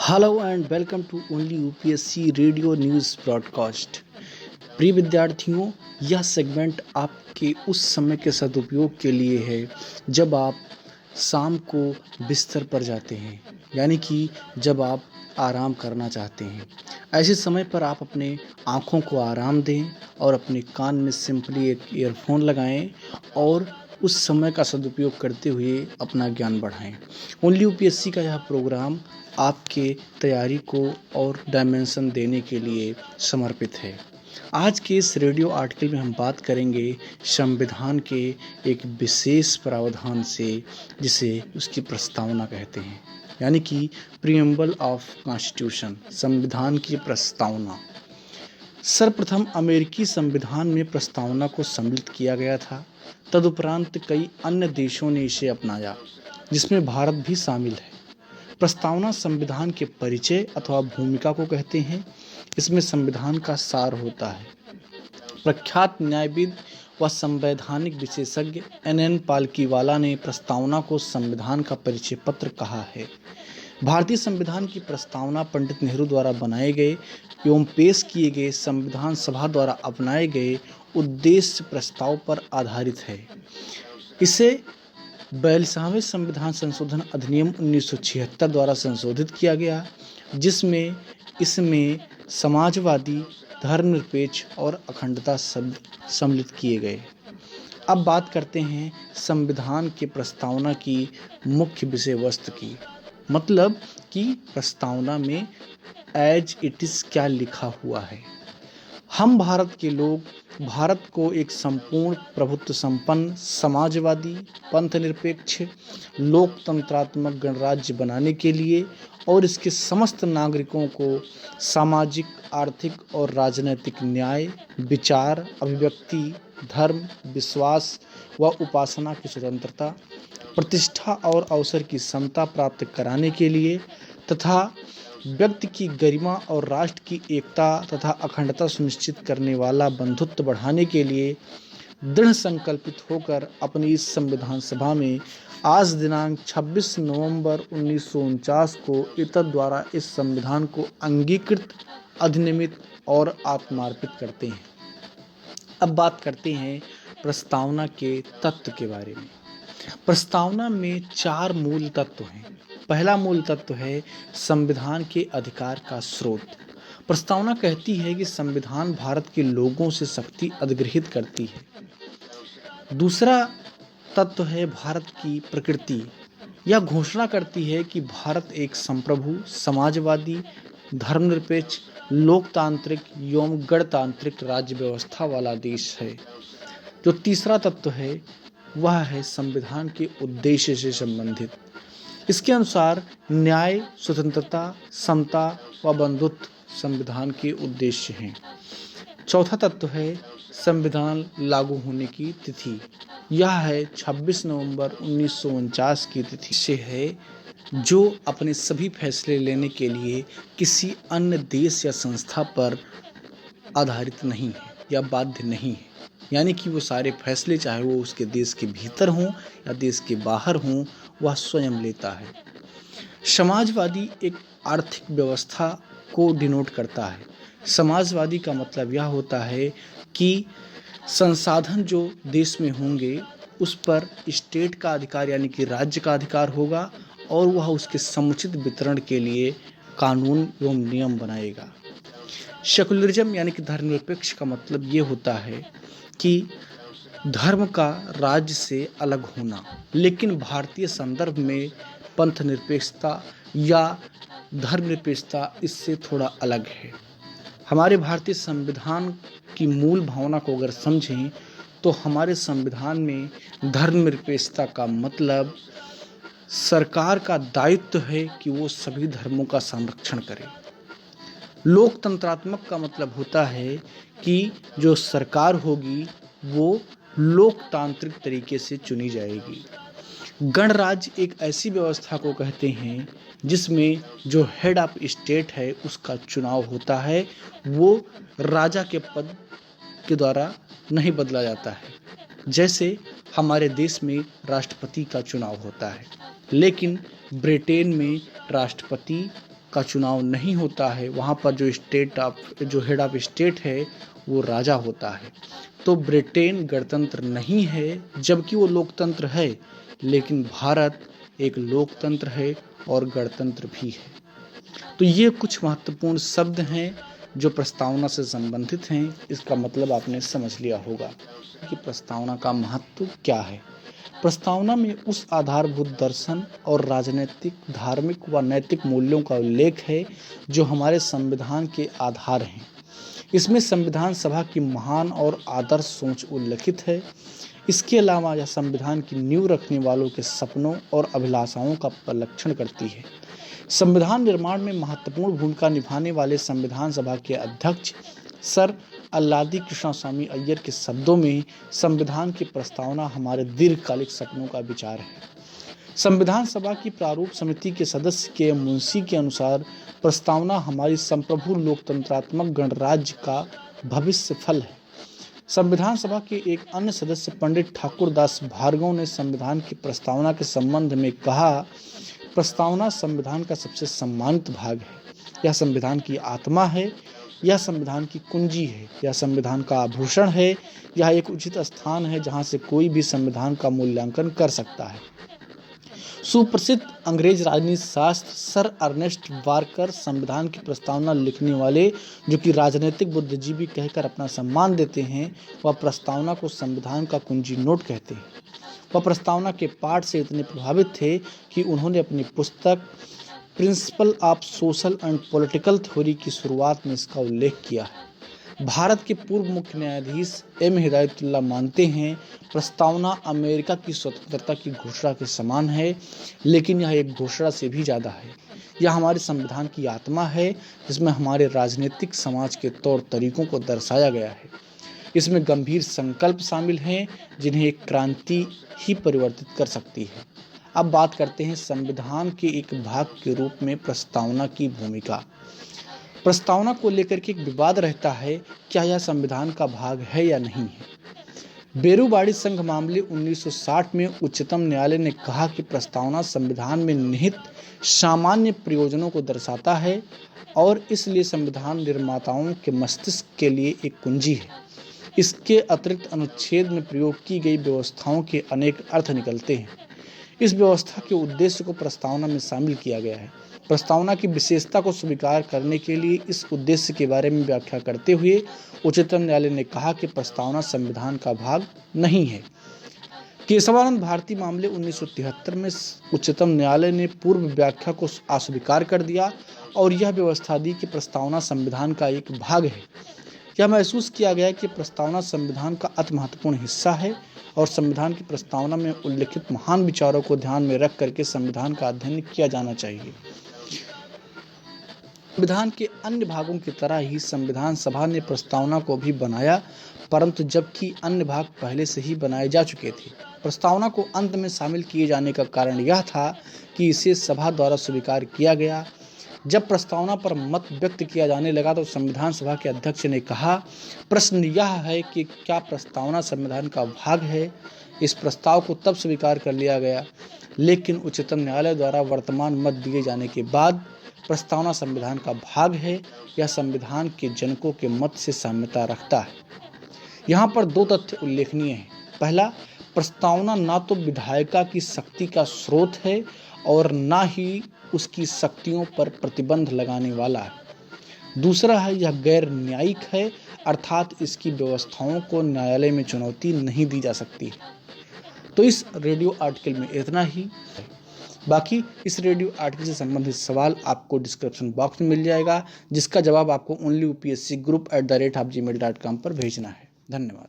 Hello and welcome to only UPSC radio news broadcast. प्रिय विद्यार्थियों, यह सेगमेंट आपके उस समय के सदुपयोग के लिए है जब आप शाम को बिस्तर पर जाते हैं, यानी कि जब आप आराम करना चाहते हैं। ऐसे समय पर आप अपने आँखों को आराम दें और अपने कान में सिंपली एक ईयरफोन लगाएं और उस समय का सदुपयोग करते हुए अपना ज्ञान बढ़ाएं। ओनली यूपीएससी का यह प्रोग्राम आपके तैयारी को और डायमेंशन देने के लिए समर्पित है। आज के इस रेडियो आर्टिकल में हम बात करेंगे संविधान के एक विशेष प्रावधान से, जिसे उसकी प्रस्तावना कहते हैं, यानी कि प्रीएम्बल ऑफ कॉन्स्टिट्यूशन, संविधान की प्रस्तावना। सर्वप्रथम अमेरिकी संविधान में प्रस्तावना को सम्मिलित किया गया था। तदुपरांत कई अन्य देशों ने इसे अपनाया, जिसमें भारत भी शामिल है। प्रस्तावना संविधान के परिचय अथवा भूमिका को कहते हैं। इसमें संविधान का सार होता है। प्रख्यात न्यायविद व संवैधानिक विशेषज्ञ एन पालकीवाला ने प्रस्तावना को संविधान का परिचय पत्र कहा है। भारतीय संविधान की प्रस्तावना पंडित नेहरू द्वारा बनाए गए एवं पेश किए गए संविधान सभा द्वारा अपनाए गए उद्देश्य प्रस्ताव पर आधारित है। इसे 42वें संविधान संशोधन अधिनियम 1976 द्वारा संशोधित किया गया, जिसमें इसमें समाजवादी, धर्मनिरपेक्ष और अखंडता शब्द सम्मिलित किए गए। अब बात करते हैं संविधान के प्रस्तावना की मुख्य विषय वस्तु की, मतलब कि प्रस्तावना में एज इट इज़ क्या लिखा हुआ है। हम भारत के लोग भारत को एक संपूर्ण प्रभुत्व संपन्न, समाजवादी, पंथनिरपेक्ष, लोकतंत्रात्मक गणराज्य बनाने के लिए और इसके समस्त नागरिकों को सामाजिक, आर्थिक और राजनैतिक न्याय, विचार, अभिव्यक्ति, धर्म, विश्वास व उपासना की स्वतंत्रता, प्रतिष्ठा और अवसर की समता प्राप्त कराने के लिए तथा व्यक्ति की गरिमा और राष्ट्र की एकता तथा अखंडता सुनिश्चित करने वाला बंधुत्व बढ़ाने के लिए दृढ़ संकल्पित होकर अपनी इस संविधान सभा में आज दिनांक 26 नवंबर 1949 को इतर द्वारा इस संविधान को अंगीकृत, अधिनियमित और आत्मार्पित करते हैं। अब बात करते हैं प्रस्तावना के तत्व के बारे में। प्रस्तावना में 4 मूल तत्व हैं। पहला मूल तत्व है संविधान के अधिकार का स्रोत। प्रस्तावना कहती है कि संविधान भारत के लोगों से शक्ति अधिग्रहित करती है। दूसरा तत्व है भारत की प्रकृति। यह घोषणा करती है कि भारत एक संप्रभु, समाजवादी, धर्मनिरपेक्ष, लोकतांत्रिक एवं गणतांत्रिक राज्य व्यवस्था वाला देश है। जो तीसरा तत्व है वह है संविधान के उद्देश्य से संबंधित। इसके अनुसार न्याय, स्वतंत्रता, समता व बंधुत्व संविधान के उद्देश्य हैं। चौथा तत्व है संविधान लागू होने की तिथि। यह है 26 नवंबर 1949 की तिथि से है, जो अपने सभी फैसले लेने के लिए किसी अन्य देश या संस्था पर आधारित नहीं है या बाध्य नहीं है। यानी कि वो सारे फैसले, चाहे वो उसके देश के भीतर हों या देश के बाहर हों, वह स्वयं लेता है। समाजवादी एक आर्थिक व्यवस्था को डिनोट करता है। समाजवादी का मतलब यह होता है कि संसाधन जो देश में होंगे उस पर स्टेट का अधिकार, यानी कि राज्य का अधिकार होगा और वह उसके समुचित वितरण के लिए कानून एवं नियम बनाएगा। सेकुलरिज्म यानी कि धर्मनिरपेक्ष का मतलब ये होता है कि धर्म का राज्य से अलग होना, लेकिन भारतीय संदर्भ में पंथ निरपेक्षता या धर्मनिरपेक्षता इससे थोड़ा अलग है। हमारे भारतीय संविधान की मूल भावना को अगर समझें तो हमारे संविधान में धर्मनिरपेक्षता का मतलब सरकार का दायित्व है कि वो सभी धर्मों का संरक्षण करे। लोकतंत्रात्मक का मतलब होता है कि जो सरकार होगी वो लोकतांत्रिक तरीके से चुनी जाएगी। गणराज्य एक ऐसी व्यवस्था को कहते हैं जिसमें जो हेड ऑफ स्टेट है उसका चुनाव होता है, वो राजा के पद के द्वारा नहीं बदला जाता है। जैसे हमारे देश में राष्ट्रपति का चुनाव होता है, लेकिन ब्रिटेन में राष्ट्रपति का चुनाव नहीं होता है, वहाँ पर जो हेड ऑफ स्टेट है वो राजा होता है। तो ब्रिटेन गणतंत्र नहीं है जबकि वो लोकतंत्र है, लेकिन भारत एक लोकतंत्र है और गणतंत्र भी है। तो ये कुछ महत्वपूर्ण शब्द हैं जो प्रस्तावना से संबंधित हैं। इसका मतलब आपने समझ लिया होगा कि प्रस्तावना का महत्व क्या है। प्रस्तावना में उस आधारभूत दर्शन और राजनीतिक, धार्मिक व नैतिक मूल्यों का उल्लेख है जो हमारे संविधान के आधार हैं। इसमें संविधान सभा की महान और आदर्श सोच उल्लिखित है। इसके अलावा यह संविधान की नींव रखने वालों के सपनों और अभिलाषाओं का परिलक्षण करती है। संविधान निर्माण में महत्वपूर्ण भूमिका निभाने वाले संविधान सभा के अध्यक्ष सर अल्लादी कृष्णस्वामी अय्यर के शब्दों में, संविधान की प्रस्तावना हमारे दीर्घकालिक सपनों का विचार है। संविधान सभा की प्रारूप समिति के सदस्य के मुंशी के अनुसार प्रस्तावना हमारी संप्रभु लोकतंत्रात्मक गणराज्य का भविष्य फल है। संविधान सभा के एक अन्य सदस्य पंडित ठाकुर दास भार्गव ने संविधान की प्रस्तावना के संबंध में कहा, प्रस्तावना संविधान का सबसे सम्मानित भाग है। यह संविधान की आत्मा है, यह संविधान की कुंजी है, यह संविधान का आभूषण है, यह एक उचित स्थान है जहां से कोई भी संविधान का मूल्यांकन कर सकता है। सुप्रसिद्ध अंग्रेज राजनीति शास्त्र सर अर्नेस्ट वाकर संविधान की प्रस्तावना लिखने वाले, जो कि राजनीतिक बुद्धिजीवी कहकर अपना सम्मान देते हैं, वह प्रस्तावना को संविधान का कुंजी नोट कहते हैं। वह प्रस्तावना के पाठ से इतने प्रभावित थे कि उन्होंने अपनी पुस्तक principle of social and political theory की शुरुआत में इसका उल्लेख किया है। भारत के पूर्व मुख्य न्यायाधीश एम हिदायतुल्लाह मानते हैं, प्रस्तावना अमेरिका की स्वतंत्रता की घोषणा के समान है, लेकिन यह एक घोषणा से भी ज़्यादा है। यह हमारे संविधान की आत्मा है, जिसमें हमारे राजनीतिक समाज के तौर तरीकों को दर्शाया गया है। इसमें गंभीर संकल्प शामिल हैं जिन्हें एक क्रांति ही परिवर्तित कर सकती है। अब बात करते हैं संविधान के एक भाग के रूप में प्रस्तावना की भूमिका। प्रस्तावना को लेकर के एक विवाद रहता है, क्या यह संविधान का भाग है या नहीं है। बेरूबाड़ी संघ मामले 1960 में उच्चतम न्यायालय ने कहा कि प्रस्तावना संविधान में निहित सामान्य प्रयोजनों को दर्शाता है और इसलिए संविधान निर्माताओं के मस्तिष्क के लिए एक कुंजी है। इसके अतिरिक्त अनुच्छेद में प्रयोग की गई व्यवस्थाओं के अनेक अर्थ निकलते हैं। इस व्यवस्था के उद्देश्य को प्रस्तावना में शामिल किया गया है। प्रस्तावना की विशेषता को स्वीकार करने के लिए इस उद्देश्य के बारे में व्याख्या करते हुए उच्चतम न्यायालय ने कहा कि प्रस्तावना संविधान का भाग नहीं है। केशवानंद भारती मामले 1973 में उच्चतम न्यायालय ने पूर्व व्याख्या को अस्वीकार कर दिया और यह व्यवस्था दी कि प्रस्तावना संविधान का एक भाग है। यह महसूस किया गया कि प्रस्तावना संविधान का अति महत्वपूर्ण हिस्सा है और संविधान की प्रस्तावना में उल्लिखित महान विचारों को ध्यान में रख करके संविधान का अध्ययन किया जाना चाहिए। संविधान के अन्य भागों की तरह ही संविधान सभा ने प्रस्तावना को भी बनाया, परंतु जबकि अन्य भाग पहले से ही बनाए जा चुके थे। प्रस्तावना को अंत में शामिल किए जाने का कारण यह था कि इसे सभा द्वारा स्वीकार किया गया। जब प्रस्तावना पर मत व्यक्त किया जाने लगा तो संविधान सभा के अध्यक्ष ने कहा, प्रश्न यह है कि क्या प्रस्तावना संविधान का भाग है। इस प्रस्ताव को तब स्वीकार कर लिया गया, लेकिन उच्चतम न्यायालय द्वारा वर्तमान मत दिए जाने के बाद प्रस्तावना संविधान का भाग है। यह संविधान के जनकों के मत से साम्यता रखता है। यहाँ पर दो तथ्य उल्लेखनीय हैं। पहला, प्रस्तावना ना तो विधायिका की शक्ति का स्रोत है और ना ही उसकी शक्तियों पर प्रतिबंध लगाने वाला है। दूसरा है, यह गैर न्यायिक है, अर्थात इसकी व्यवस्थाओं को न्यायालय में चुनौती नहीं दी जा सकती है। तो इस रेडियो आर्टिकल में इतना ही। बाकी इस रेडियो आर्टिकल से संबंधित सवाल आपको डिस्क्रिप्शन बॉक्स में मिल जाएगा, जिसका जवाब आपको onlyupscgroup@gmail.com पर भेजना है। धन्यवाद।